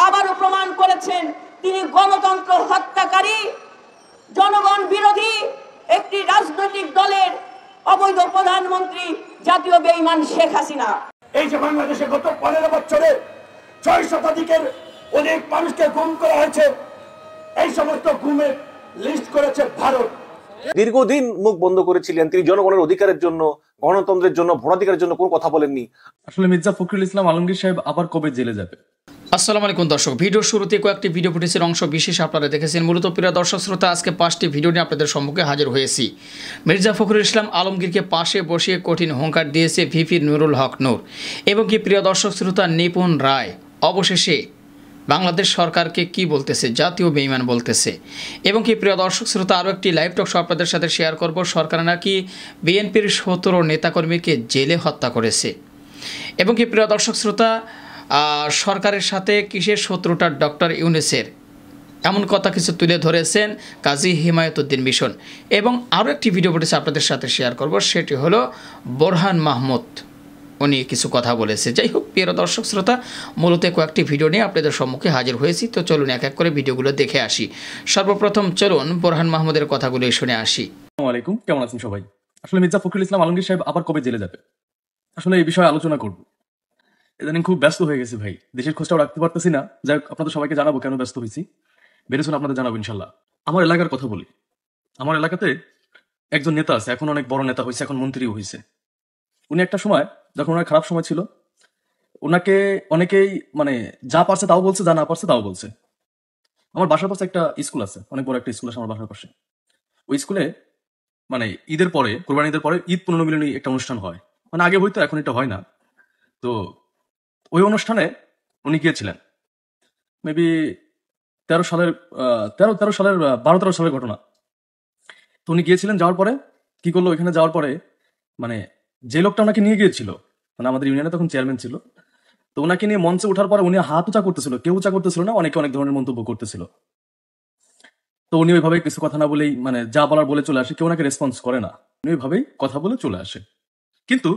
আবারও প্রমাণ করেছেন তিনি গণতন্ত্র হত্যাকারী, জনগণ বিরোধী একটি রাজনৈতিক দলের অবৈধ প্রধানমন্ত্রী, জাতীয় বেঈমান শেখ হাসিনা। এই যে বাংলাদেশে গত 15 বছরে 6 শতাধিকের অনেক মানুষকে গুম করা হয়েছে, এই সমস্ত গুমের লিস্ট করেছে ভারত। দীর্ঘদিন মুখ বন্ধ করেছিলেন তিনি, জনগণের অধিকারের জন্য, গণতন্ত্রের জন্য, ভোটাধিকারের জন্য কোনো কথা বলেননি। আসলে মির্জা ফখরুল ইসলাম আলমগীর সাহেব আবার কবে জেলে যাবে? আসসালামু আলাইকুম দর্শক, ভিডিওর শুরুতে কয়েকটি ভিডিও ফুটেজের অংশ বিশেষ আপনারা দেখেছেন। মূলত প্রিয় দর্শক শ্রোতা, আজকে 5টি ভিডিও নিয়ে আপনাদের সম্মুখে হাজির হয়েছি। মির্জা ফখরুল ইসলাম আলমগীরকে পাশে বসিয়ে কঠিন হুঙ্কার দিয়েছে ভিপি নুরুল হক নূর এবং কি প্রিয় দর্শক শ্রোতা নিপুণ রায় অবশেষে বাংলাদেশ সরকারকে কি বলতেছে, জাতীয় বেঈমান বলতেছে। এবং কি প্রিয় দর্শক শ্রোতা, আরও একটি লাইভ টক শো আপনাদের সাথে শেয়ার করব। সরকার নাকি বিএনপির 17 নেতাকর্মীকে জেলে হত্যা করেছে। এবং কি প্রিয় দর্শক শ্রোতা, সরকারের সাথে কিসের শত্রুতা ডক্টর ইউনূসের, এমন কথা কিছু তুলে ধরেছেন কাজী হিমায়তুদ্দিন মিশন। এবং আরও একটি ভিডিও ফুটেজ আপনাদের সাথে শেয়ার করব, সেটি হলো বোরহান মাহমুদ, উনি কিছু কথা বলেছে। যাই হোক প্রিয় দর্শক শ্রোতা, মূলত কয়েকটি ভিডিও নিয়ে আপনাদের সম্মুখে হাজির হয়েছি। তো চলুন এক এক করে ভিডিওগুলো দেখে আসি। সর্বপ্রথম চলুন বোরহান মাহমুদের কথাগুলো শুনে আসি। আসসালামু আলাইকুম, কেমন আছেন সবাই? আসলে মির্জা ফখরুল ইসলাম আলমগীর সাহেব আবার কবে জেলে যাবে, আসলে এই বিষয়ে আলোচনা করব। ইদানিং খুব ব্যস্ত হয়ে গেছি ভাই, দেশের খোঁজটাও রাখতে পারতেছি না। যাই হোক, আপনাদের সবাইকে জানাবো কেন ব্যস্ত হয়েছি, বেরোছেন আপনাদের জানাবো ইনশাল্লাহ। আমার এলাকার কথা বলি। আমার এলাকাতে একজন নেতা আছে, এখন অনেক বড় নেতা হয়েছে, এখন মন্ত্রীও হয়েছে। উনি একটা সময়, যখন ওনার খারাপ সময় ছিল, ওনাকে অনেকেই মানে যা পারছে তাও বলছে, যা না পারছে তাও বলছে। আমার বাসার পাশে একটা স্কুল আছে, অনেক বড় একটা স্কুল আছে আমার বাসার পাশে। ওই স্কুলে মানে ঈদের পরে, কোরবানি ঈদের পরে ঈদ পুনর্মিলনী একটা অনুষ্ঠান হয়। মানে আগে হইতো, এখন এটা হয় না। তো ওই অনুষ্ঠানে উনি গিয়েছিলেন, মেবি 13 সালের 12-13 সালের ঘটনা। তো উনি গিয়েছিলেন, যাওয়ার পরে কি করলো, ওইখানে যাওয়ার পরে মানে যে লোকটা ওনাকে নিয়ে গিয়েছিল, মানে আমাদের ইউনিয়নে তখন চেয়ারম্যান ছিল, তো ওনাকে নিয়ে মঞ্চে ওঠার পরে উনি হাত উঁচা করতেছিল, কেউ উঁচা করতেছিল না, অনেকে অনেক ধরনের মন্তব্য করতেছিল। তো উনি ওইভাবে কিছু কথা না বলেই, মানে যা বলার বলে চলে আসে, কেউ ওনাকে রেসপন্স করে না, উনি ওইভাবেই কথা বলে চলে আসে। কিন্তু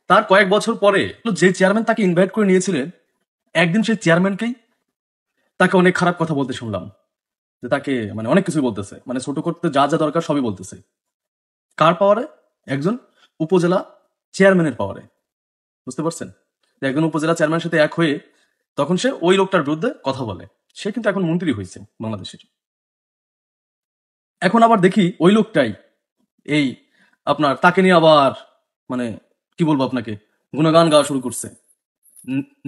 তার কয়েক বছর পরে যে চেয়ারম্যান তাকে ইনভাইট করে নিয়েছিলেন, একদিন সেই চেয়ারম্যানকেই তাকে অনেক খারাপ কথা বলতে শুনলাম, যে তাকে মানে অনেক কিছুই বলতেছে, মানে ছোট করতে যা যা দরকার সবই বলতেছে। কার পাওয়ারে? একজন উপজেলা চেয়ারম্যানের পাওয়ারে। বুঝতে পারছেন? যে একজন উপজেলা চেয়ারম্যানের সাথে এক হয়ে তখন সে ওই লোকটার বিরুদ্ধে কথা বলে। সে কিন্তু এখন মন্ত্রী হয়েছে বাংলাদেশের। এখন আবার দেখি ওই লোকটাই এই আপনার তাকে নিয়ে আবার মানে কি বলবো আপনাকে, গুণগান গাওয়া শুরু করছে।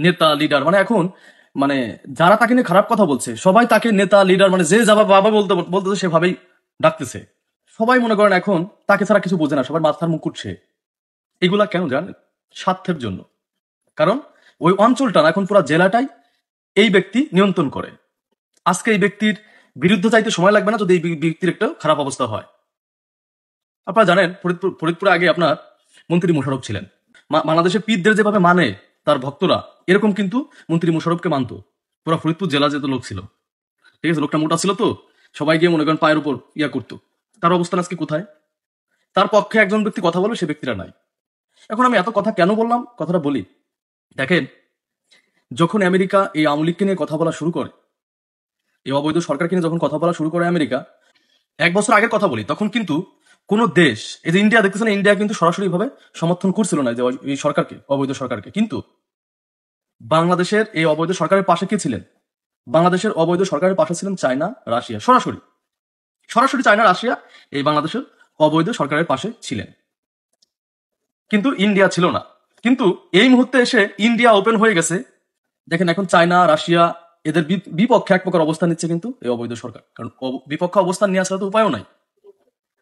নেতা লিডার, মানে এখন মানে যারা তাকে নিয়ে খারাপ কথা বলছে সবাই তাকে নেতা লিডার, মানে যে যাবা বাবা বলতেছে সেভাবেই ডাকতেছে। সবাই মনে করেন এখন তাকে ছাড়া কিছু বোঝে না, সবার মাথার মুখ উঠছে। এগুলা কেন জানেন? স্বার্থের জন্য। কারণ ওই অঞ্চলটা না, এখন পুরো জেলাটাই এই ব্যক্তি নিয়ন্ত্রণ করে। আজকে এই ব্যক্তির বিরুদ্ধে চাইতে সময় লাগবে না যদি এই ব্যক্তির একটা খারাপ অবস্থা হয়। আপনারা জানেন ফরিদপুরে আগে আপনার মন্ত্রী মোশাররফ ছিলেন। বাংলাদেশের পীরদের যেভাবে মানে তার ভক্তরা, এরকম কিন্তু মন্ত্রী মোশাররফকে মানত পুরো ফরিদপুর জেলা, যেহেতু লোক ছিল, ঠিক আছে, লোকটা মোটা ছিল, তো সবাই গিয়ে মনে করেন পায়ের উপর ইয়া করতো। তার অবস্থান আজকে কোথায়? তার পক্ষে একজন ব্যক্তি কথা বলবে, সে ব্যক্তিরা নাই। এখন আমি এত কথা কেন বললাম, কথাটা বলি। দেখেন, যখন আমেরিকা এই আওয়ামী লীগকে নিয়ে কথা বলা শুরু করে, এই অবৈধ সরকারকে নিয়ে যখন কথা বলা শুরু করে আমেরিকা, 1 বছর আগের কথা বলি, তখন কিন্তু কোন দেশ, এই যে ইন্ডিয়া দেখতেছেন, ইন্ডিয়া কিন্তু সরাসরি ভাবে সমর্থন করছিল না যে এই সরকারকে, অবৈধ সরকারকে। কিন্তু বাংলাদেশের এই অবৈধ সরকারের পাশে কে ছিলেন? বাংলাদেশের অবৈধ সরকারের পাশে ছিলেন চায়না, রাশিয়া। সরাসরি চায়না, রাশিয়া এই বাংলাদেশের অবৈধ সরকারের পাশে ছিলেন, কিন্তু ইন্ডিয়া ছিল না। কিন্তু এই মুহূর্তে এসে ইন্ডিয়া ওপেন হয়ে গেছে। দেখেন, এখন চায়না, রাশিয়া এদের বিপক্ষে এক প্রকার অবস্থান নিচ্ছে কিন্তু এই অবৈধ সরকার। কারণ বিপক্ষে অবস্থান নিয়ে আসলে তো উপায়ও নাই,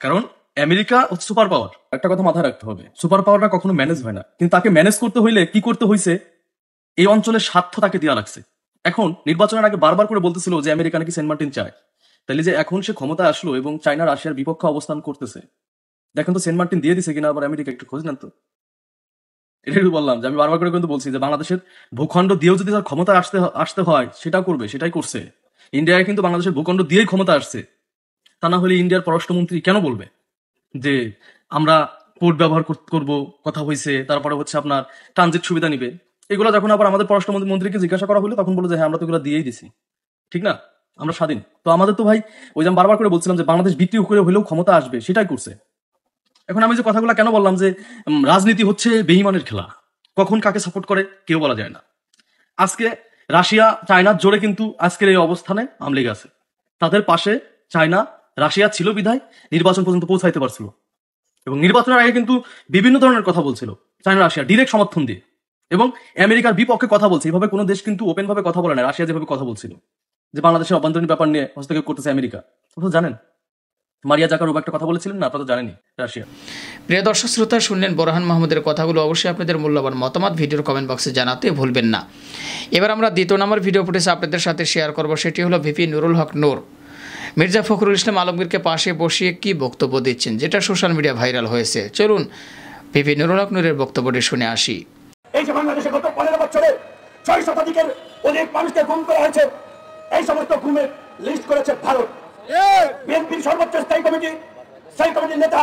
কারণ আমেরিকা সুপার পাওয়ার। একটা কথা মাথায় রাখতে হবে, সুপার পাওয়ারটা কখনো ম্যানেজ হয় না, কিন্তু তাকে ম্যানেজ করতে হইলে কি করতে হয়েছে, এই অঞ্চলের স্বার্থ তাকে দেওয়া লাগছে। এখন নির্বাচনের আগে বারবার করে বলতেছিল যে আমেরিকা নাকি সেন্ট মার্টিন চায়, তাহলে যে এখন সে ক্ষমতায় আসলো এবং চায়না রাশিয়ার বিপক্ষে অবস্থান করতেছে, দেখেন তো সেন্ট মার্টিন দিয়ে দিছে কিনা, আবার আমেরিকা একটু খোঁজ নেন তো। এটাই বললাম যে আমি বারবার করে কিন্তু বলছি যে বাংলাদেশের ভূখণ্ড দিয়েও যদি তার ক্ষমতা আসতে হয়, সেটা করবে, সেটাই করছে। ইন্ডিয়ায় কিন্তু বাংলাদেশের ভূখণ্ড দিয়েই ক্ষমতা আসছে। তা না হলে ইন্ডিয়ার পররাষ্ট্রমন্ত্রী কেন বলবে যে আমরা পোর্ট ব্যবহার করব, কথা হয়েছে, তারপরে হচ্ছে আপনার ট্রানজিট সুবিধা নিবে। এগুলো যখন আবার আমাদের পররাষ্ট্র মন্ত্রীকে জিজ্ঞাসা করা হলো তখন বললো যে হ্যাঁ আমরা তো এগুলো দিয়েই দিছি, ঠিক না, আমরা স্বাধীন। তো আমাদের তো ভাই ওই যে আমি বারবার করে বলছিলাম যে বাংলাদেশ বিক্রি করে হলেও ক্ষমতা আসবে, সেটাই করছে। এখন আমি যে কথাগুলো কেন বললাম যে রাজনীতি হচ্ছে বেঈমানের খেলা, কখন কাকে সাপোর্ট করে কেউ বলা যায় না। আজকে রাশিয়া চায়নার জোরে কিন্তু আজকের এই অবস্থানে আমলিগ আছে, তাদের পাশে চায়না রাশিয়া ছিল বিধায় নির্বাচন পর্যন্ত পৌঁছাইতে পারছিল, এবং নির্বাচনের আগে কিন্তু বিভিন্ন ধরনের কথা বলছিল চায়না রাশিয়া ডিরেক্ট সমর্থন দিয়ে, এবং আমেরিকার বিপক্ষে কথা বলছে। এইভাবে কোনো দেশ কিন্তু ওপেন ভাবে কথা বলে না, রাশিয়া যেভাবে কথা বলছিল যে বাংলাদেশের অভ্যন্তরীণ ব্যাপার নিয়ে হস্তক্ষেপ করতেছে আমেরিকা। আপনারা জানেন মারিয়া জাকারোভা একটা কথা বলেছিলেন না, আপনারা তো জানেনই রাশিয়া। প্রিয় দর্শক শ্রোতা, শুনলেন বোরহান মাহমুদের কথাগুলো। অবশ্যই আপনাদের মূল্যবান মতামত ভিডিওর কমেন্ট বক্সে জানাতে ভুলবেন না। এবার আমরা দ্বিতীয় নম্বর ভিডিও ফুটেজ আপনাদের সাথে শেয়ার করব, সেটি হলো ভিপি নুরুল হক নূর মির্জা ফখরুল ইসলাম আলমগীরকে পাশে বসিয়ে কি বক্তব্য দিচ্ছেন, যেটা সোশ্যাল মিডিয়া ভাইরাল হয়েছে। চলুন ভিপি নুরুল হক নূরের বক্তব্যটি শুনে আসি। এই যে বাংলাদেশে গত 15 বছরে 6 শতাধিকের অনেক মানুষকে গুম করা হয়েছে, এই সমস্ত গুমের লিস্ট করেছে ভারত। বিএনপির সর্বোচ্চ স্থায়ী কমিটির নেতা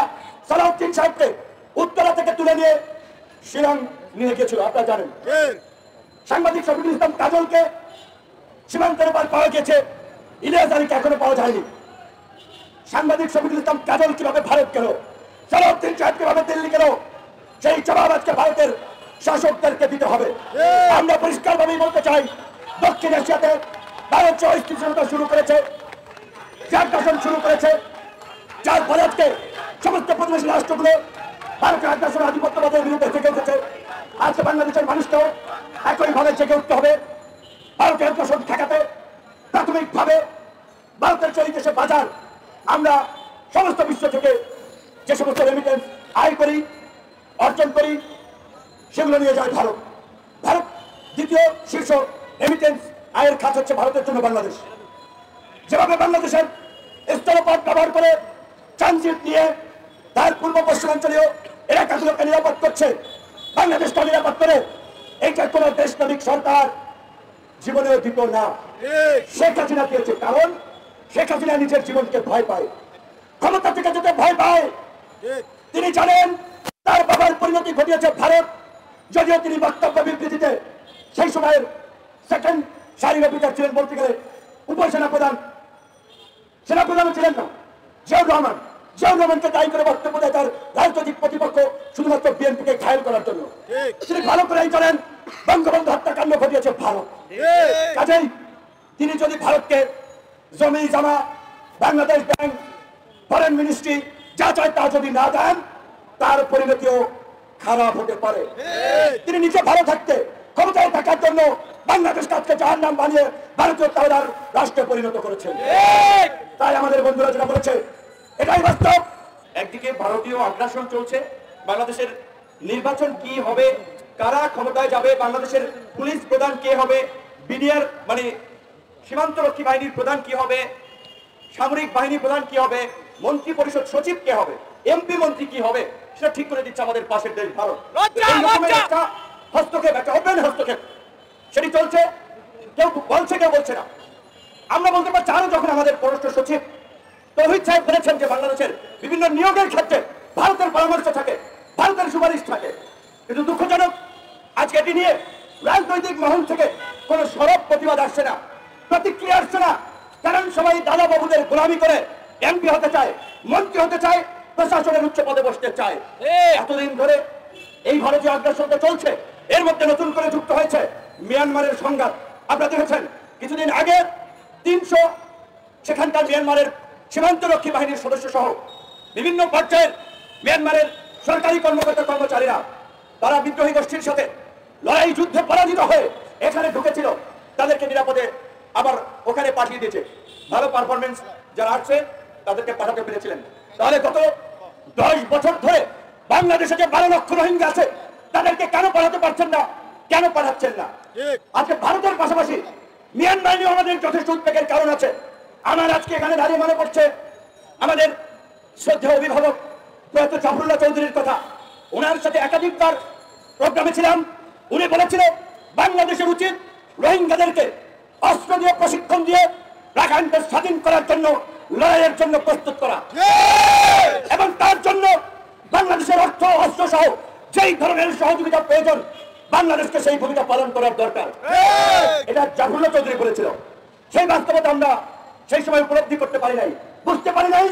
সালাউদ্দিন সাহেবকে উত্তরা থেকে তুলে নিয়ে শিলং নিয়ে গিয়েছিল, আপনারা জানেন। সাংবাদিক শফিকুল ইসলাম কাজলকে সীমান্তের পার পাওয়া গেছে, ইলিয়াস আলীকে এখনো পাওয়া যায়নি। সাংবাদিক শফিকুল ইসলাম কাজল কিভাবে ভারত গেল, সালাউদ্দিন সাহেব কিভাবে দিল্লি গেল, সেই জবাব আজকে ভারতের শাসকদেরকে দিতে হবে। আমরা পরিষ্কারভাবেই বলতে চাই, দক্ষিণ এশিয়াতে ভারত যে অস্থিতিশীলতা শুরু করেছে, যে আগ্রাসন শুরু করেছে, যার ফলে আজকে সমস্ত প্রতিবেশী রাষ্ট্রগুলো ভারতের আগ্রাসন আধিপত্যবাদের বিরুদ্ধে জেগে উঠেছে। আজকে বাংলাদেশের মানুষকেও একইভাবে জেগে উঠতে হবে ভারতের আগ্রাসন ঠেকাতে। প্রাথমিকভাবে ভারতের যে দেশে বাজার, আমরা সমস্ত বিশ্ব থেকে যে সমস্ত রেমিটেন্স আয় করি, অর্জন করি, সেগুলো নিয়ে যায় ভারত। ভারত দ্বিতীয় শীর্ষ রেমিটেন্স আয়ের খাত হচ্ছে ভারতের জন্য বাংলাদেশ। যেভাবে বাংলাদেশের স্থলপথ ব্যবহার করে ট্রানজিট নিয়ে তার পূর্ব পশ্চিমাঞ্চলীয় এলাকাগুলোকে নিরাপদ করছে, বাংলাদেশকে নিরাপদ করে, এইটা কোন দেশনামিক সরকার জীবনেও দিত না। শেখ হাসিনা দিয়েছে, কারণ শেখ হাসিনা নিজের জীবনকে ভয় পায়, ক্ষমতা থেকে যেতে ভয় পায়। তিনি জানেন তার বাবার পরিণতি ঘটিয়েছে ভারত। যদিও তিনি বক্তব্য বিবৃতিতে সেই সময়ের সেকেন্ড সারির অফিসার ছিলেন, বলতে গেলে উপসেনাপ্রধান, সেনাপ্রধানও ছিলেন না, জিয়াউর রহমানকে দায়ী করে বক্তব্য দেয় তার রাজনৈতিক প্রতিপক্ষ শুধুমাত্র বিএনপিকে ঘায়েল করার জন্য। তিনি ভালো করেই জানেন বঙ্গবন্ধু হত্যাকাণ্ড ঘটিয়েছে ভারত। কাজেই তিনি যদি ভারতকে জমি জমা, বাংলাদেশ ব্যাংক, ফরেন মিনিস্ট্রি যা চায় তা যদি না দেন, তার পরিণতিও খারাপ হতে পারে। তিনি নিজে ভালো থাকতে, ক্ষমতায় থাকার জন্য বাংলাদেশকে আজকে জাহান্নাম বানিয়ে ভারতীয় তাওলার রাষ্ট্রে পরিণত করেছেন। তাই আমাদের বন্ধুরা যেটা বলেছে এটাই বাস্তব। একদিকে ভারতীয় আগ্রাসন চলছে, বাংলাদেশের নির্বাচন কি হবে, কারা ক্ষমতায় যাবে, বাংলাদেশের পুলিশ প্রধান কে হবে, বিডিআর মানে সীমান্তরক্ষী বাহিনীর প্রধান কি হবে, সামরিক বাহিনী প্রধান কি হবে, মন্ত্রী পরিষদ সচিব কে হবে, এমপি মন্ত্রী কি হবে, সেটা ঠিক করে দিচ্ছে আমাদের পাশের দেশ ভারত। এই রকমের একটা হস্তক্ষেপ, একটা ওপেন হস্তক্ষেপ সেটি চলছে, কেউ বলছে কেউ বলছে না। আমরা বলতে পারছি, আরো যখন আমাদের পররাষ্ট্র সচিব তৌহিদ সাহেব বলেছেন যে বাংলাদেশের বিভিন্ন নিয়োগের ক্ষেত্রে ভারতের পরামর্শ থাকে, ভারতের সুপারিশ থাকে, কিন্তু দুঃখজনক আজকে এটি নিয়ে রাজনৈতিক মহল থেকে কোন সরব প্রতিবাদ আসছে না, প্রতিক্রিয়া আসছে না। কারণ সবাই দাদা বাবুদের গোলামি করে এমপি হতে চায়, মন্ত্রী হতে চায়, প্রশাসনের উচ্চ পদে বসতে চায়। এতদিন ধরে এই ভারতীয় আগ্রাসনটা চলছে, এর মধ্যে নতুন করে যুক্ত হয়েছে মিয়ানমারের সংঘাত। আপনারা দেখেছেন কিছুদিন আগে 300 সেখানকার মিয়ানমারের সীমান্তরক্ষী বাহিনীর সদস্য সহ বিভিন্ন পর্যায়ের মিয়ানমারের সরকারি কর্মকর্তা কর্মচারীরা তারা বিদ্রোহী গোষ্ঠীর সাথে লড়াই যুদ্ধে পরাজিত হয়ে এখানে ঢুকেছিল, তাদেরকে নিরাপদে আবার ওখানে পাঠিয়ে দিয়েছে। ভালো পারফরমেন্স যারা আসছে তাদেরকে পাঠাতে পেরেছিলেন। তাহলে গত 10 বছর ধরে বাংলাদেশে যে 12 লক্ষ রোহিঙ্গা আছে তাদেরকে কেন পাঠাতে পারছেন না, কেন পাঠাচ্ছেন না? আজকে ভারতের পাশাপাশি মিয়ানমার নিয়ে আমাদের যথেষ্ট উদ্বেগের কারণ আছে। আমার আজকে এখানে দাঁড়িয়ে মনে পড়ছে আমাদের শ্রদ্ধেয় অভিভাবক প্রয়াত জাফরুল্লাহ চৌধুরীর কথা। ওনার সাথে একাধিকবার প্রোগ্রামে ছিলাম, উনি বলেছিলেন বাংলাদেশের উচিত রোহিঙ্গাদেরকে অস্ত্র দিয়ে প্রশিক্ষণ দিয়ে রাখাইনকে স্বাধীন করার জন্য, লড়াইয়ের জন্য প্রস্তুত করা, এবং তার জন্য বাংলাদেশের অর্থ অস্ত্র সহ যেই ধরনের সহযোগিতা প্রয়োজন বাংলাদেশকে সেই ভূমিকা পালন করার দরকার। এটা জাফরুল্লাহ চৌধুরী বলেছিল। সেই বাস্তবতা আমরা সেই সময় উপলব্ধি করতে পারি নাই, বুঝতে পারি নাই,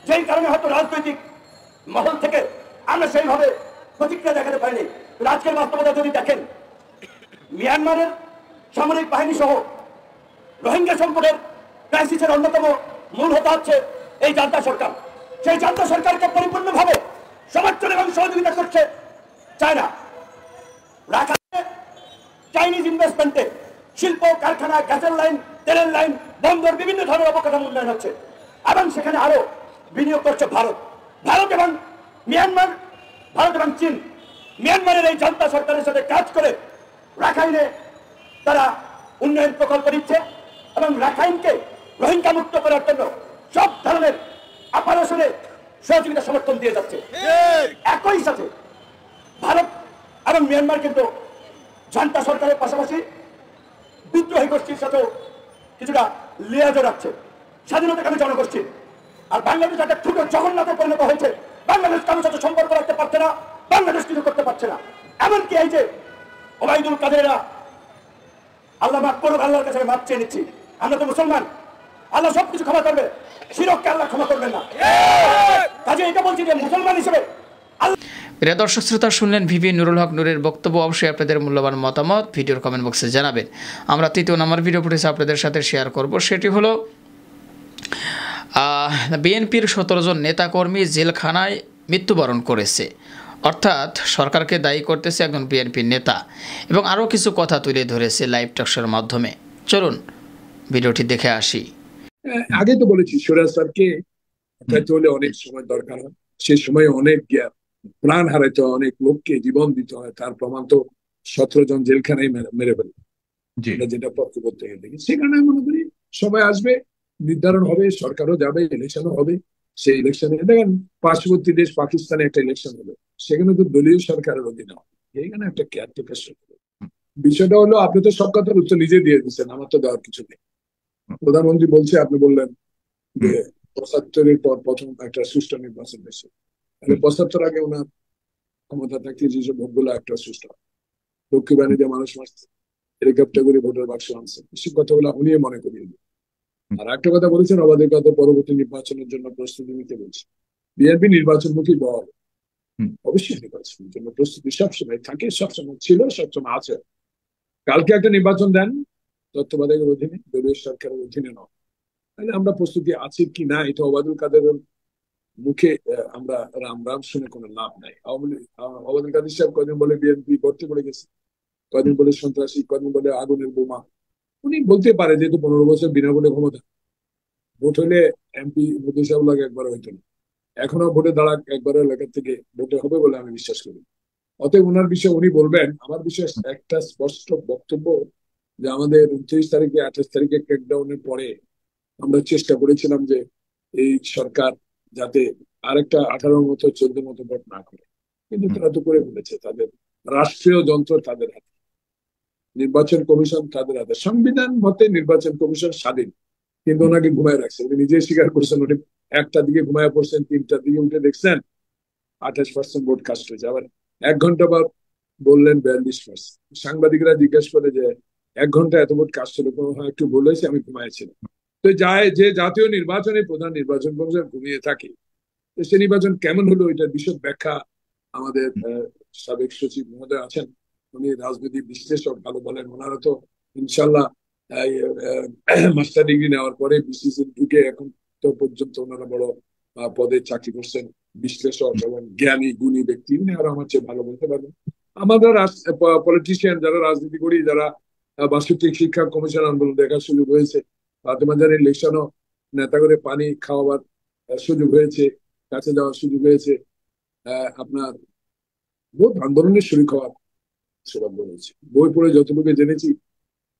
যেই কারণে হয়তো রাজনৈতিক মহল থেকে আমরা সেইভাবে প্রতিক্রিয়া দেখাতে পারিনি। আজকের বাস্তবতা যদি দেখেন, মিয়ানমারের সামরিক বাহিনী সহ রোহিঙ্গা সংকটের ক্রাইসিসের অন্যতম মূল হোতা হচ্ছে এই জান্তা সরকার। সেই জান্তা সরকারকে পরিপূর্ণভাবে সমর্থন এবং সহযোগিতা করছে চায়না। রাখাইনে চাইনিজ ইনভেস্টমেন্টে শিল্প কারখানা, গ্যাসের লাইন, তেলের লাইন, বন্দর, বিভিন্ন ধরনের অবকাঠামো উন্নয়ন হচ্ছে এবং সেখানে আরো বিনিয়োগ করছে ভারত। ভারত এবং মিয়ানমার, ভারত এবং চীন মিয়ানমারের এই জান্তা সরকারের সাথে কাজ করে রাখাইনে তারা উন্নয়ন প্রকল্প দিচ্ছে এবং রাখাইনকে রোহিঙ্গা মুক্ত করার জন্য সব ধরনের অপারেশনে সহযোগিতা সমর্থন দিয়ে যাচ্ছে। একই সাথে ভারত এবং মিয়ানমার কিন্তু জান্তা সরকারের পাশাপাশি বিদ্রোহী গোষ্ঠীর সাথেও কিছুটা লিয়াজও রাখছে, স্বাধীনতাকামী জনগোষ্ঠী। আর বাংলাদেশ একটা ছোট জগন্নাথে পরিণত হয়েছে। বাংলাদেশ কারোর সাথে সম্পর্ক রাখতে পারছে না, বাংলাদেশ কিছু করতে পারছে না। এমনকি এই যে ওবায়দুল কাদেরেরা আল্লাহ মাফ করুক, আল্লাহর কাছে মাপ চেয়ে নিচ্ছি। আমরা তো মুসলমান, আল্লাহ সবকিছু ক্ষমা করবে, শিরককে আল্লাহ ক্ষমা করবেন না। কাজে এটা বলছি যে মুসলমান হিসেবে প্রিয় দর্শক শ্রোতা, শুনলেন ভিভি নুরুল হক নূরের বক্তব্য। অবশ্যই আপনাদের মূল্যবান মতামত ভিডিওর কমেন্ট বক্সে জানাবেন। আমরা 3য় নম্বর ভিডিও ফুটেজ আপনাদের সাথে শেয়ার করব। সেটি হলো বিএনপির 17 জন নেতাকর্মী জেলখানায় মৃত্যুবরণ করেছে, অর্থাৎ সরকারকে দায়ী করতেছে একজন বিএনপির নেতা, এবং আরও কিছু কথা তুলে ধরেছে লাইভ টকশোর মাধ্যমে। চলুন ভিডিওটি দেখে আসি। আগে তো বলেছি সুরাজ স্যারকে হটাইতে হলে অনেক সময় দরকার হয়, সে সময় অনেক প্রাণ হারাইতে হয়, অনেক লোককে জীবন দিতে হয়। তার প্রমাণ তো 17 জন জেলখানায় মেরে ফেলে, যেটা পত্র করতে গেলে। সে কারণে আমি মনে করি সবাই আসবে, নির্ধারণ হবে, সরকারও যাবে, ইলেকশনও হবে। সেই ইলেকশনে দেখেন পার্শ্ববর্তী দেশ পাকিস্তানে একটা ইলেকশন হলো, সেখানে তো দলীয় সরকারের অধীনে হবে, এখানে একটা কেয়ারটেকার সরকার। বিষয়টা হলো আপনি তো সব কথার উত্তর নিজে দিয়ে দিচ্ছেন, আমার তো দেওয়ার কিছু নেই। প্রধানমন্ত্রী বলছে, আপনি বললেন যে 75-এর পর প্রথম একটা সুষ্ঠু নির্বাচন হয়েছে, তাহলে 75 আগে ওনার ক্ষমতা থাকতে যেসব ভোটগুলো একটা সুষ্ঠু হয়, লক্ষ্মী বাণিজ্য মানুষ মারছে, হেলিকপ্টার করে ভোটের বাক্স আনছে, এসব কথাগুলো উনি মনে করিয়ে দিন। আর একটা কথা বলেছেন, অবাধিকার পরবর্তী নির্বাচনের জন্য প্রস্তুতি নিতে বলছে। বিএনপি নির্বাচনমুখী দল, অবশ্যই নির্বাচনের জন্য প্রস্তুতি সবসময় থাকে, সবসময় ছিল, সবসময় আছে। কালকে একটা নির্বাচন দেন তত্ত্বাবধায়কের অধীনে, দলীয় সরকারের অধীনে নয়, তাহলে আমরা প্রস্তুতি আছি কি না, এটা ওবায়দুল কাদেরের মুখে আমরা রাম রাম শুনে কোনো লাভ নাই। ওবায়দুল কাদের সাহেব কদিন বলে বিএনপি ভর্তি করে গেছে, কদিন বলে সন্ত্রাসী, কদিন বলে আগুনের বোমা। উনি বলতে পারে যেহেতু 15 বছর বিনা ভোটে ক্ষমতা, ভোট হলে এমপি মোদী সাহেব লাগে একবার হইতো না, এখনো ভোটে দাঁড়াক একবার এলাকার থেকে ভোটে হবে বলে আমি বিশ্বাস করি। অতএব ওনার বিষয়ে উনি বলবেন। আমার বিষয়ে একটা স্পষ্ট বক্তব্য যে আমাদের 29 তারিখে 28 তারিখে ক্র্যাকডাউনের পরে আমরা চেষ্টা করেছিলাম যে এই সরকার যাতে আরেকটা 18 মতো 14 মতো ভোট না করে, কিন্তু তারা তো করে ফেলেছে। তাদের রাষ্ট্রীয় যন্ত্র তাদের হাতে, নির্বাচন কমিশন তাদের হাতে, সংবিধান মতে নির্বাচন কমিশন স্বাধীন, কিন্তু ওনাকে ঘুমায় রাখছে। উনি নিজে স্বীকার করছেন, উনি 1টার দিকে ঘুমায় পড়ছেন, 3টার দিকে উঠে দেখছেন 28% ভোট কাস্ট হয়েছে। আবার 1 ঘন্টা পর বললেন 42%। সাংবাদিকরা জিজ্ঞেস করে যে 1 ঘন্টা এত ভোট কাস্ট হলো, একটু ভুল হয়েছে, আমি ঘুমাইছিলাম। তো যে জাতীয় নির্বাচনে প্রধান নির্বাচন কমিশন ঘুমিয়ে থাকে, তো সে নির্বাচন কেমন হলো এটার বিশদ ব্যাখ্যা আমাদের সাবেক সচিব মহোদয় আছেন, উনি রাজনীতি বিশ্লেষক, ভালো বলেন। ওনারা তো ইনশাল্লাহ মাস্টার ডিগ্রি নেওয়ার পরে বিসিসি ঢুকে এখন তো পর্যন্ত ওনারা বড় পদে চাকরি করছেন, বিশ্লেষক এবং জ্ঞানী গুণী ব্যক্তি, উনি আরো আমার চেয়ে ভালো বলতে পারবেন। আমাদের পলিটিশিয়ান যারা রাজনীতি করি, যারা 62 শিক্ষা কমিশন আন্দোলন দেখার সুযোগ হয়েছে, ফাতেমাজার ইলেকশনও নেতা করে পানি খাওয়াবার সুযোগ হয়েছে, কাছে যাওয়ার সুযোগ হয়েছে, আপনার বহুত আন্দোলনের শরীর হওয়ার সৌভাগ্য হয়েছে। বই পড়ে যতটুকু জেনেছি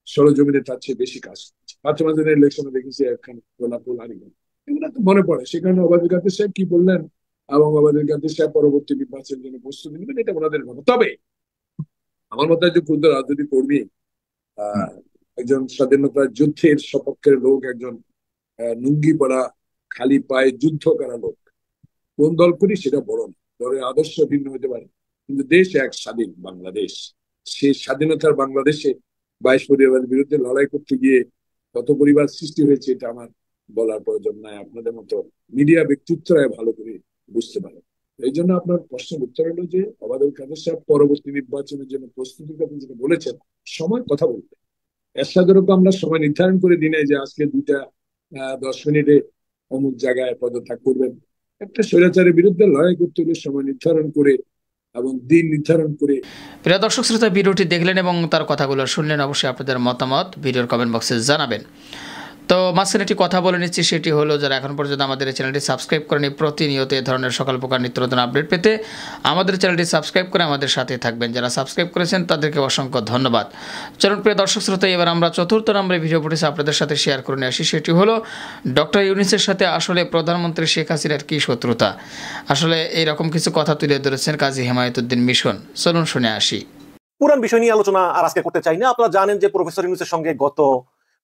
সরজমিনে তার চেয়ে বেশি কাজ করছে। ফাতেমাজার ইলেকশনে দেখেছি একখানে গোলাপুল হারিগঞ্জ, এগুলো তো মনে পড়ে। সেখানে ওবায়দুল কাদের সাহেব কি বললেন এবং ওবায়দুল কাদের সাহেব পরবর্তী নির্বাচনের জন্য প্রস্তুতি নেবেন, এটা ওনাদের মনে। তবে আমার মতো একজন ক্ষুদ্র রাজনৈতিক কর্মী, একজন স্বাধীনতা যুদ্ধের সপক্ষের লোক, একজন লুঙ্গি পরা খালি পায়ে যুদ্ধ করা লোক, কোন দল করি সেটা বড় না, দলের আদর্শ ভিন্ন হতে পারে, কিন্তু দেশ এক স্বাধীন বাংলাদেশ, সে স্বাধীনতার বাংলাদেশে 22 পরিবারের বিরুদ্ধে লড়াই করতে গিয়ে কত পরিবার সৃষ্টি হয়েছে এটা আমার বলার প্রয়োজন নাই, আপনাদের মতো মিডিয়া ব্যক্তিত্বরা ভালো করে বুঝতে পারে। এই জন্য আপনার প্রশ্নের উত্তর হলো যে ওবায়দুল কাদের সাহেব পরবর্তী নির্বাচনের জন্য প্রস্তুতির কথা যেটা বলেছেন, সময় কথা বলতে এরশাদেরও আমরা সময় নির্ধারণ করে দিই নাই যে আজকে 10 মিনিটে অমুক জায়গায় পদত্যাগ করবেন। একটা স্বৈরাচারের বিরুদ্ধে লড়াই করতে হলে সময় নির্ধারণ করে এবং দিন নির্ধারণ করে। প্রিয় দর্শক শ্রোতা, ভিডিওটি দেখলেন এবং তার কথাগুলো শুনলেন, অবশ্যই আপনাদের মতামত ভিডিওর কমেন্ট বক্সে জানাবেন। তো মাঝখানে একটি কথা বলে নিচ্ছি, সেটি হলো যারা এখন পর্যন্ত আমাদের এই চ্যানেলটি সাবস্ক্রাইব করেনি, প্রতিনিয়ত এই ধরনের সকল প্রকার নিত্য নতুন আপডেট পেতে আমাদের চ্যানেলটি সাবস্ক্রাইব করে আমাদের সাথে থাকবেন। যারা সাবস্ক্রাইব করেছেন তাদেরকে অসংখ্য ধন্যবাদ। চলুন প্রিয় দর্শক শ্রোতা, এবার আমরা 4র্থ নম্বরে ভিডিও ফুটেজ আপনাদের সাথে শেয়ার করে নিয়ে আসি। সেটি হলো ডক্টর ইউনূসের সাথে আসলে প্রধানমন্ত্রী শেখ হাসিনার কী শত্রুতা। আসলে এইরকম কিছু কথা তুলে ধরেছেন কাজী হেমায়েতুদ্দিন মিশন। চলুন শুনে আসি। পুরান বিষয় নিয়ে আলোচনা আর আজকে করতে চাই না। আপনারা জানেন যে প্রফেসর ইউনূসের সঙ্গে গত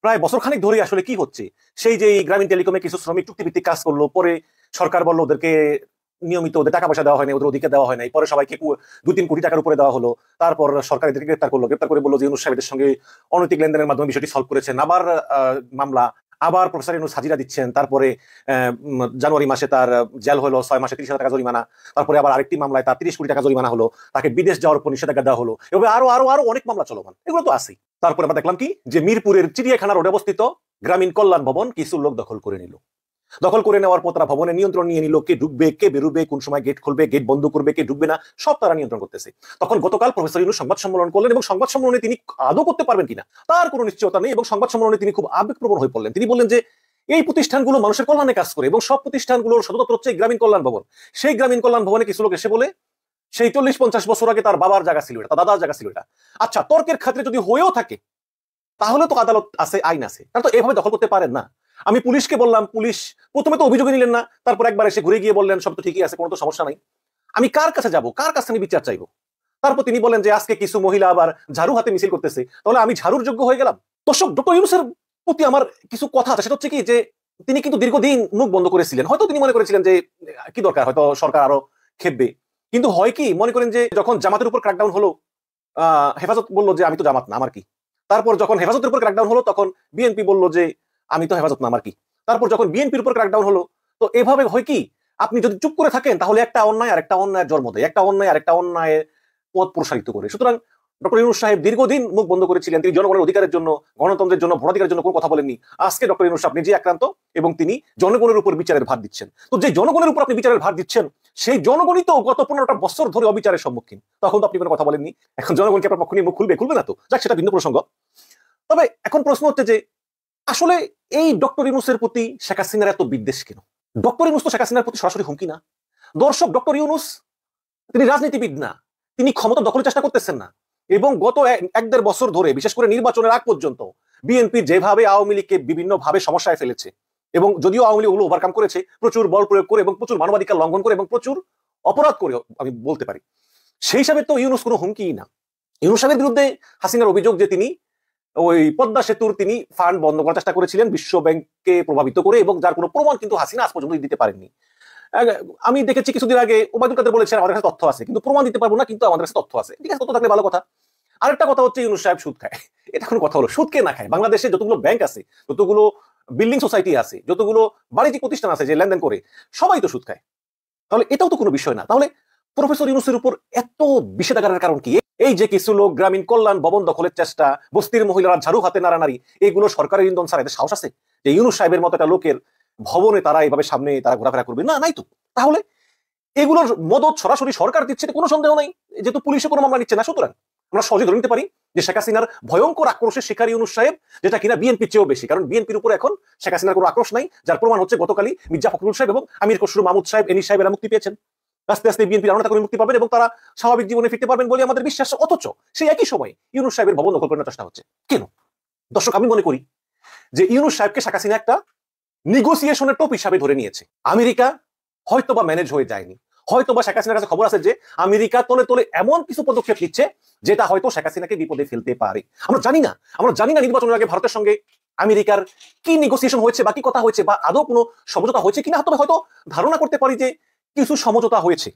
প্রায় বছরখানেক ধরে আসলে কি হচ্ছে, সেই যে গ্রামীণ টেলিকমে কিছু শ্রমিক চুক্তিভিত্তিক কাজ করলো, পরে সরকার বললো ওদেরকে নিয়মিত ওদের টাকা পয়সা দেওয়া হয়নি, ওদের অধিকার দেওয়া হয় নাই, পরে সবাইকে 2-3 কোটি টাকার উপরে দেওয়া হলো। তারপর সরকার এদেরকে গ্রেপ্তার করলো, গ্রেপ্তার করে বললো যে ইউনূস সাহেবের সঙ্গে অনৈতিক লেনদেনের মাধ্যমে বিষয়টি সলভ করেছেন। আবার মামলা, আবার প্রফেসর ইউনূস হাজিরা দিচ্ছেন। তারপরে জানুয়ারি মাসে তার জেল হলো 6 মাসে 30,000 টাকা জরিমানা। তারপরে আবার আরেকটি মামলায় তার 30 কোটি টাকা জরিমানা হলো, তাকে বিদেশ যাওয়ার উপর নিষেধাজ্ঞা দেওয়া হলো। এভাবে আরো আরো আরো অনেক মামলা চলমান, এগুলো তো আছেই। তারপরে আমরা দেখলাম কি যে মিরপুরের চিড়িয়াখানা রোডে অবস্থিত গ্রামীণ কল্যাণ ভবন কিছু লোক দখল করে নিল। দখল করে নেওয়ার পর তারা ভবনের নিয়ন্ত্রণ নিয়ে নিল, কে ঢুকবে কে বেরোবে, কোন সময় গেট খুলবে গেট বন্ধ করবে, কে ঢুকবে না, সব তারা নিয়ন্ত্রণ করতেছে। তখন গতকাল প্রফেসর ইউনূস সংবাদ সম্মেলন করলেন এবং সংবাদ সম্মেলনে তিনি আদৌ করতে পারবেন কিনা তার কোনো নিশ্চয়তা নেই, এবং সংবাদ সম্মেলনে তিনি খুব আবেগপ্রবণ হয়ে পড়লেন। তিনি বললেন যে এই প্রতিষ্ঠানগুলো মানুষের কল্যাণে কাজ করে এবং সব প্রতিষ্ঠানগুলোর সদর দপ্তর হচ্ছে গ্রামীণ কল্যাণ ভবন। সেই গ্রামীণ কল্যাণ ভবনে কিছু লোক এসে বলে সেই 40-50 বছর আগে তার বাবার জায়গা ছিল এটা, তার দাদার জায়গা ছিল এটা। আচ্ছা, তর্কের ক্ষেত্রে যদি হয়েও থাকে তাহলে তো আদালত আছে, আইন আছে, তারা তো এভাবে দখল করতে পারেন না। আমি পুলিশকে বললাম, পুলিশ প্রথমে তো অভিযোগ নিলেন না, তারপর একবার এসে ঘুরে গিয়ে বললেন সব তো ঠিকই আছে, কোনো তো সমস্যা নাই। আমি কার কাছে যাব, কার কাছে আমি বিচার চাইবো? তারপর তিনি বলেন যে আজকে কিছু মহিলা আবার ঝাড়ু হাতে মিছিল করতেছে, তাহলে আমি ঝাড়ুর যোগ্য হয়ে গেলাম? দর্শক, ডক্টর ইউনূসের প্রতি আমার কিছু কথা আছে, সেটা হচ্ছে কি যে তিনি কিন্তু দীর্ঘদিন মুখ বন্ধ করেছিলেন। হয়তো তিনি মনে করেছিলেন যে কি দরকার, হয়তো সরকার আরো খেপবে। কিন্তু হয় কি, মনে করেন যে যখন জামাতের উপর ক্র্যাকডাউন হলো, হেফাজত বললো যে আমি তো জামাত না, আমার কি। তারপর যখন হেফাজতের উপর ক্র্যাকডাউন হলো তখন বিএনপি বললো যে আমি তো হেফাজত না, আমার কি। তারপর যখন বিএনপির উপর ক্র্যাকডাউন হলো, তো এভাবে হয় কি, আপনি যদি চুপ করে থাকেন তাহলে একটা অন্যায় আর একটা অন্যায়ের জন্ম দেয়, একটা অন্যায় আর একটা অন্যায়ের পথ প্রসারিত করে। সুতরাং ডক্টর ইউনূস সাহেব দীর্ঘদিন মুখ বন্ধ করেছিলেন, তিনি জনগণের অধিকারের জন্য, গণতন্ত্রের জন্য, ভোটাধিকারের জন্য কোনো কথা বলেননি। আজকে ডক্টর ইউনূস সাহেব নিজে আক্রান্ত এবং তিনি জনগণের উপর বিচারের ভার দিচ্ছেন। তো যে জনগণের উপর আপনি বিচারের ভার দিচ্ছেন, সেই জনগণই তো গত 15টা বছর ধরে অবিচারের সম্মুখীন। তখন তো আপনি কোনো কথা বলেননি, এখন জনগণকে আপনার পক্ষ নিয়ে মুখ খুলবে না তো, যাক সেটা ভিন্ন প্রসঙ্গ। তবে এখন প্রশ্ন হচ্ছে যে আসলে এই ডক্টর ইউনূসের প্রতি শেখ হাসিনার এত বিদ্বেষ কেন? ডক্টর ইউনূস তো শেখ হাসিনার প্রতি সরাসরি হুমকি না। দর্শক, ডক্টর ইউনূস তিনি রাজনীতিবিদ না, তিনি ক্ষমতা দখলের চেষ্টা করতেছেন না। এবং গত 1-1.5 বছর ধরে, বিশেষ করে নির্বাচনের আগ পর্যন্ত, বিএনপি যেভাবে আওয়ামী লীগকে বিভিন্ন ভাবে সমস্যায় ফেলেছে, এবং যদিও আওয়ামী লীগ ওগুলো ওভারকাম করেছে প্রচুর বল প্রয়োগ করে এবং প্রচুর মানবাধিকার লঙ্ঘন করে এবং প্রচুর অপরাধ করে, আমি বলতে পারি, সেই হিসাবে তো ইউনূস কোনো হুমকি না। ইউনূস সাহেবের বিরুদ্ধে হাসিনার অভিযোগ যে তিনি ওই পদ্মা সেতুর তিনি ফান্ড বন্ধ করার চেষ্টা করেছিলেন বিশ্ব ব্যাংককে প্রভাবিত করে, এবং যার কোনো প্রমাণ কিন্তু হাসিনা আজ পর্যন্ত দিতে পারেননি। আমি দেখেছি কিছুদিন আগে ওবায়দুল কাদের বলেছেন আমাদের কাছে তথ্য আছে, কিন্তু প্রমাণ দিতে পারবো না, কিন্তু আমাদের কাছে তথ্য আছে। ঠিক আছে, তথ্য থাকলে ভালো কথা। আরেকটা কথা হচ্ছে ইউনূস সাহেব সুদ খায়। এটা কোনো কথা হলো? সুদ কে না খায়? বাংলাদেশে যতগুলো ব্যাংক আছে, যতগুলো বিল্ডিং সোসাইটি আছে, যতগুলো বাণিজ্যিক প্রতিষ্ঠান আছে যে লেনদেন করে, সবাই তো সুদ খায়। তাহলে এটাও তো কোনো বিষয় না। তাহলে প্রফেসর ইউনূসের উপর এত বিষেধাগারের কারণ কি? এই যে কিছু লোক গ্রামীণ কল্যাণ ভবন দখলের চেষ্টা, বস্তির মহিলারা ঝাড়ু হাতে নাড়ানাড়ি, এগুলো সরকারের ইন্ধন ছাড়া এদের সাহস আছে যে ইউনূস সাহেবের মতো একটা লোকের ভবনে তারা এইভাবে সামনে তারা ঘোরাফেরা করবে? না, নাই তো। তাহলে এগুলোর মদত সরাসরি সরকার দিচ্ছে, কোনো সন্দেহ নাই, যেহেতু পুলিশে কোনো মামলা নিচ্ছে না। সুতরাং আমরা সহজে ধরে নিতে পারি যে শেখ হাসিনার ভয়ঙ্কর আক্রোশের শিকার ইউনূস সাহেব, যেটা কিনা বিএনপির চেয়েও বেশি। কারণ বিএনপির উপর এখন শেখ হাসিনার কোনো আক্রোশ নাই, যার প্রমাণ হচ্ছে গতকালই মির্জা ফখরুল সাহেব এবং আমির খসরু মাহমুদ সাহেব, এনি সাহেব এরা মুক্তি পেয়েছেন। আস্তে আস্তে বিএনপির আরো করে মুক্তি পাবেন এবং তারা স্বাভাবিক জীবনে ফিরতে পারবেন বলে আমাদের বিশ্বাস। অথচ সেই একই সময় ইউনূস সাহেবের ভবন দখল করার চেষ্টা হচ্ছে কেন? দর্শক, আমি মনে করি যে ইউনূস সাহেবকে শেখ হাসিনা একটা নেগোসিয়েশনের টোপ হিসাবে ধরে নিয়েছে। আমেরিকা হয়তো বা ম্যানেজ হয়ে যায়নি, হয়তো বা শেখ হাসিনার কাছে খবর আছে যে আমেরিকা তলে তলে এমন কিছু পদক্ষেপ নিচ্ছে যেটা হয়তো শেখ হাসিনাকে বিপদে ফেলতে পারে। আমরা জানি না নির্বাচনের আগে ভারতের সঙ্গে আমেরিকার কি নেগোসিয়েশন হয়েছে বা কি কথা হয়েছে বা আদৌ কোনো সমঝোতা হয়েছে কিনা। হয়তো ধারণা করতে পারি যে কিছু সমঝোতা হয়েছে,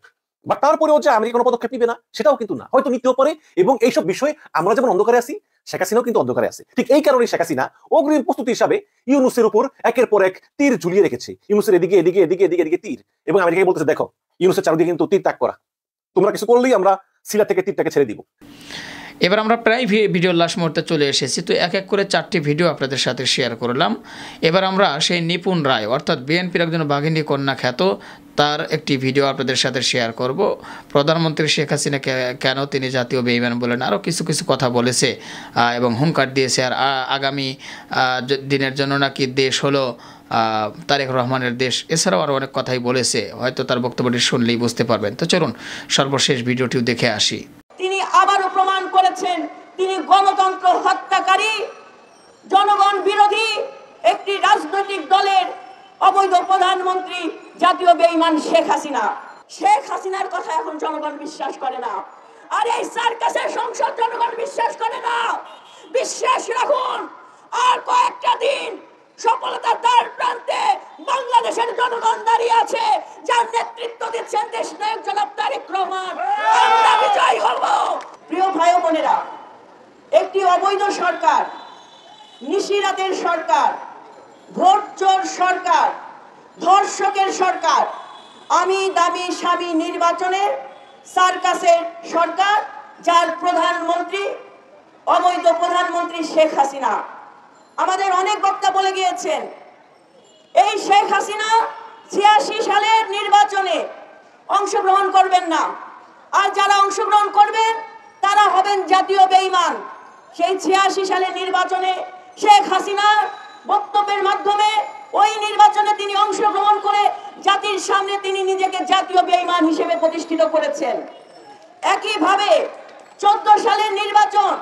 বা তারপরেও যে আমেরিকা কোনো পদক্ষেপ নিবে না সেটাও কিন্তু না, হয়তো নিতেও পারে। এবং এইসব বিষয়ে আমরা যেমন অন্ধকারে আছি, শেখ হাসিনাও কিন্তু অন্ধকারে আছে। ঠিক এই কারণে শেখ হাসিনা অগ্রিম প্রস্তুতি হিসাবে ইউনূসের উপর একের পর এক তীর ঝুলিয়ে রেখেছে। ইউনূসের এদিকে এদিকে এদিকে এদিকে এদিকে তীর, এবং আমেরিকাকে বলতেছে দেখো ইউনূসের চারদিকে কিন্তু তীর তাক করা, তোমরা কিছু করলেই আমরা সিলা থেকে তীরটাকে ছেড়ে দিব। এবার আমরা প্রায় ভিডিওর লাস্ট মুহূর্তে চলে এসেছি। তো এক এক করে 4টি ভিডিও আপনাদের সাথে শেয়ার করলাম। এবার আমরা সেই নিপুণ রায় অর্থাৎ বিএনপির একজন বাঘিনী কন্যা খ্যাত, তার একটি ভিডিও আপনাদের সাথে শেয়ার করব। প্রধানমন্ত্রী শেখ হাসিনা কেন তিনি জাতীয় বেঈমান বলেন, আরও কিছু কিছু কথা বলেছে এবং হুঙ্কার দিয়েছে। আর আগামী দিনের জন্য নাকি দেশ হলো তারেক রহমানের দেশ, এছাড়াও আরও অনেক কথাই বলেছে, হয়তো তার বক্তব্যটি শুনলেই বুঝতে পারবেন। তো চলুন সর্বশেষ ভিডিওটিও দেখে আসি। তিনি আবারও প্রমাণ করেছেন তিনি গণতন্ত্র হত্যাকারী, জনগণ বিরোধী একটি রাজনৈতিক দলের অবৈধ প্রধানমন্ত্রী জাতীয় বেঈমান শেখ হাসিনা। শেখ হাসিনার কথা এখন জনগণ বিশ্বাস করে না, আর এই সার্কাসের সংসদ জনগণ বিশ্বাস করে না। বিশ্বাস রাখুন, আর কয়েকটা দিন সফলতার দ্বার প্রান্তে বাংলাদেশের জনগণ দাঁড়িয়ে আছে, যার নেতৃত্ব দিচ্ছেন দেশ নায়ক জনাব তারেক রহমান। আমরা বিজয় হব। প্রিয় ভাই ও বোনেরা, একটি অবৈধ সরকার, নিশিরাতের সরকার, ভোট চোর সরকার, ধর্ষকের সরকার, আমি দামি স্বামী নির্বাচনের সার্কাসের সরকার, যার প্রধানমন্ত্রী অবৈধ প্রধানমন্ত্রী শেখ হাসিনা। আমাদের অনেক বক্তা বলে গিয়েছেন এই শেখ হাসিনা 86 সালের নির্বাচনে অংশগ্রহণ করবেন না, আর যারা অংশগ্রহণ করবেন তারা হবেন জাতীয় বেঈমান। সেই 86 সালের নির্বাচনে শেখ হাসিনার বক্তব্যের মাধ্যমে ওই নির্বাচনে তিনি অংশগ্রহণ করে জাতির সামনে তিনি নিজেকে জাতীয় বেঈমান হিসেবে প্রতিষ্ঠিত করেছেন। একইভাবে 14 সালের নির্বাচন,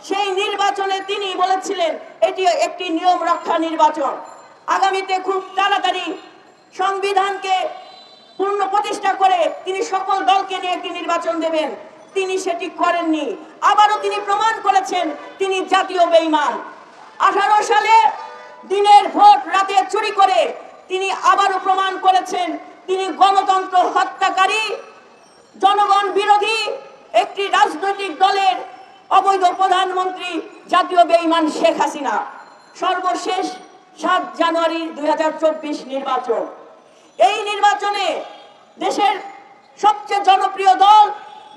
সেই নির্বাচনে তিনি বলেছিলেন এটি একটি নিয়ম রক্ষা নির্বাচন, আগামীতে খুব তাড়াতাড়ি সংবিধানকে পূর্ণ প্রতিষ্ঠা করে তিনি সকল দলকে নিয়ে একটি নির্বাচন দেবেন। তিনি সেটি করেননি, আবারও তিনি প্রমাণ করেছেন তিনি জাতীয় বেঈমান। 18 সালে দিনের ভোট রাতে চুরি করে তিনি আবারও প্রমাণ করেছেন তিনি গণতন্ত্র হত্যাকারী, জনগণ বিরোধী একটি রাজনৈতিক দলের অবৈধ প্রধানমন্ত্রী জাতীয় বেঈমান শেখ হাসিনা। সর্বশেষ 7 জানুয়ারি 2024 নির্বাচন, এই নির্বাচনে দেশের সবচেয়ে জনপ্রিয় দল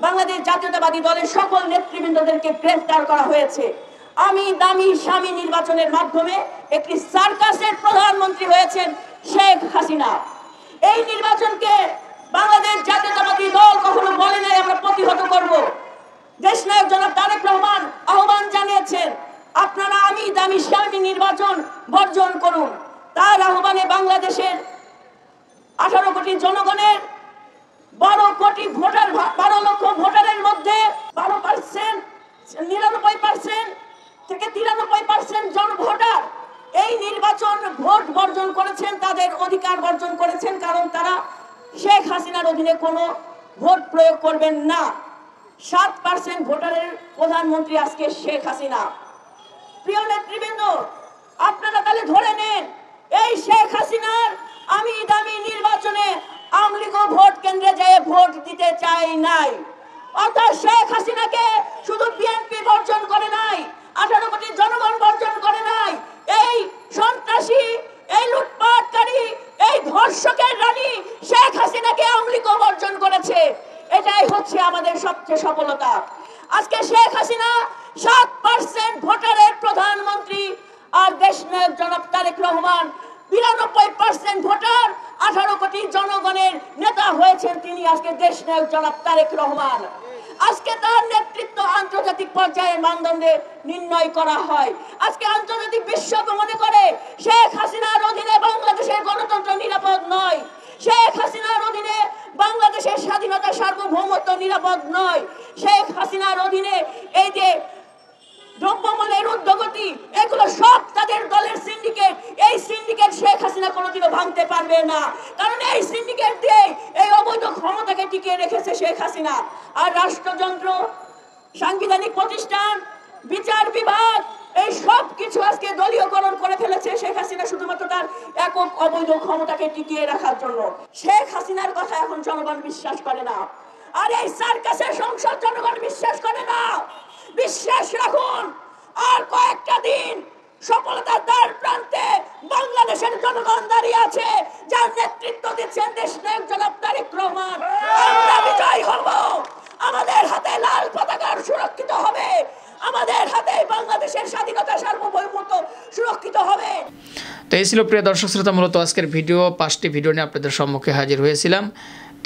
বাংলাদেশ জাতীয়তাবাদী দলের সকল নেতৃবৃন্দদেরকে গ্রেফতার করা হয়েছে। আমি দামি স্বামী নির্বাচনের মাধ্যমে একটি সার্কাসের প্রধানমন্ত্রী হয়েছেন শেখ হাসিনা। এই নির্বাচনকে বাংলাদেশ জাতীয়তাবাদী দল কখনো বলে নাই আমরা প্রতিহত করব। দেশ নায়ক জনাব তারেক রহমান আহ্বান জানিয়েছেন আপনারা আমি দামি স্বামী নির্বাচন বর্জন করুন। তার আহ্বানে বাংলাদেশের 18 কোটি জনগণের 12 লক্ষ ভোটারের মধ্যে 12%, 99% থেকে 93% জন ভোটার এই নির্বাচন ভোট বর্জন করেছেন, তাদের অধিকার বর্জন করেছেন, কারণ তারা শেখ হাসিনার অধীনে কোনো ভোট প্রয়োগ করবেন না। 7% ভোটারের প্রধানমন্ত্রী আজকে শেখ হাসিনা। প্রিয় নেতৃবৃন্দ, আপনারা তাহলে ধরে নেন এই শেখ হাসিনার আমি দামি নির্বাচনে আওয়ামী লীগ ভোট কেন্দ্রে যেয়ে ভোট দিতে চাই নাই। অর্থাৎ শেখ হাসিনাকে শুধু বিএনপি বর্জন করে নাই, 18 কোটি জনগণ বর্জন করে নাই, এই সন্ত্রাসী, এই লুটপাটকারী, এই ধর্ষকের রানী শেখ হাসিনাকে আওয়ামী লীগ বর্জন করেছে। এটাই হচ্ছে আমাদের সবচেয়ে সফলতা। আজকে শেখ হাসিনা 7% ভোটারের প্রধানমন্ত্রী, আর দেশ নায়ক জনাব তারেক রহমান 92% ভোটার, 18 কোটি জনগণের নেতা হয়েছেন তিনি আজকে দেশ নায়ক জনাব তারেক রহমান। আজকে তার নেতৃত্ব আন্তর্জাতিক পর্যায়ে মানদণ্ডে নির্ণয় করা হয়। আজকে আন্তর্জাতিক বিশ্ব মনে করে শেখ হাসিনার অধীনে বাংলাদেশের গণতন্ত্র নিরাপদ নয়, শেখ হাসিনার অধীনে বাংলাদেশের স্বাধীনতা সার্বভৌমত্ব নিরাপদ নয়, শেখ হাসিনার অধীনে এই যে দ্রব্যমূল্যের ঊর্ধ্বগতি, এগুলো সব তাদের দলের সিন্ডিকেট। এই সিন্ডিকেট শেখ হাসিনা কোনোদিনও ভাঙতে পারবে না, কারণ এই সিন্ডিকেট দিয়ে এই অবৈধ ক্ষমতাকে টিকিয়ে রেখেছে শেখ হাসিনা। আর রাষ্ট্রযন্ত্র, সাংবিধানিক প্রতিষ্ঠান, বিচার বিভাগ, এই সব কিছু আজকে দলীয়করণ করে ফেলেছে শেখ হাসিনা শুধুমাত্র তার একক অবৈধ ক্ষমতাকে টিকিয়ে রাখার জন্য। শেখ হাসিনার কথা এখন জনগণ বিশ্বাস করে না, আর এই সার্কাসের সংসদ জনগণ বিশ্বাস করে না। বিশ্বাস রাখুন, আর কয়েকটা দিন সফলতার দ্বার প্রান্তে বাংলাদেশের জনগণ দাঁড়িয়ে আছে, যার নেতৃত্ব দিচ্ছেন দেশ নায়ক জনাব তারেক রহমান। আমরা বিজয় হব, আমাদের হাতে লাল পতাকা সুরক্ষিত হবে, আমাদের হাতে বাংলাদেশের স্বাধীনতা সার্বভৌমত্ব সুরক্ষিত হবে। তো এই ছিল প্রিয় দর্শক শ্রোতা মূলত আজকের ভিডিও। 5টি ভিডিও নিয়ে আপনাদের সম্মুখে হাজির হয়েছিলাম।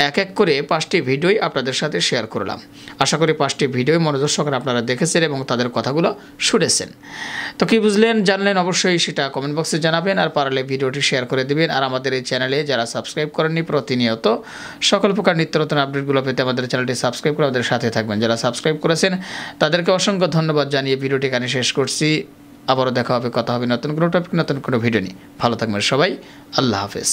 এক এক করে 5টি ভিডিওই আপনাদের সাথে শেয়ার করলাম। আশা করি 5টি ভিডিও মনোযোগ সহকারে আপনারা দেখেছেন এবং তাদের কথাগুলো শুনেছেন। তো কি বুঝলেন জানলেন অবশ্যই সেটা কমেন্ট বক্সে জানাবেন, আর পারলে ভিডিওটি শেয়ার করে দিবেন। আর আমাদের এই চ্যানেলে যারা সাবস্ক্রাইব করেননি, প্রতিনিয়ত সকল প্রকার নিত্য নতুন আপডেটগুলো পেতে আমাদের চ্যানেলটি সাবস্ক্রাইব করে আমাদের সাথে থাকবেন। যারা সাবস্ক্রাইব করেছেন তাদেরকে অসংখ্য ধন্যবাদ জানিয়ে ভিডিওটি এখানে শেষ করছি। আবারও দেখা হবে, কথা হবে নতুন কোনো টপিক, নতুন কোনো ভিডিও নিয়ে। ভালো থাকবেন সবাই, আল্লাহ হাফেজ।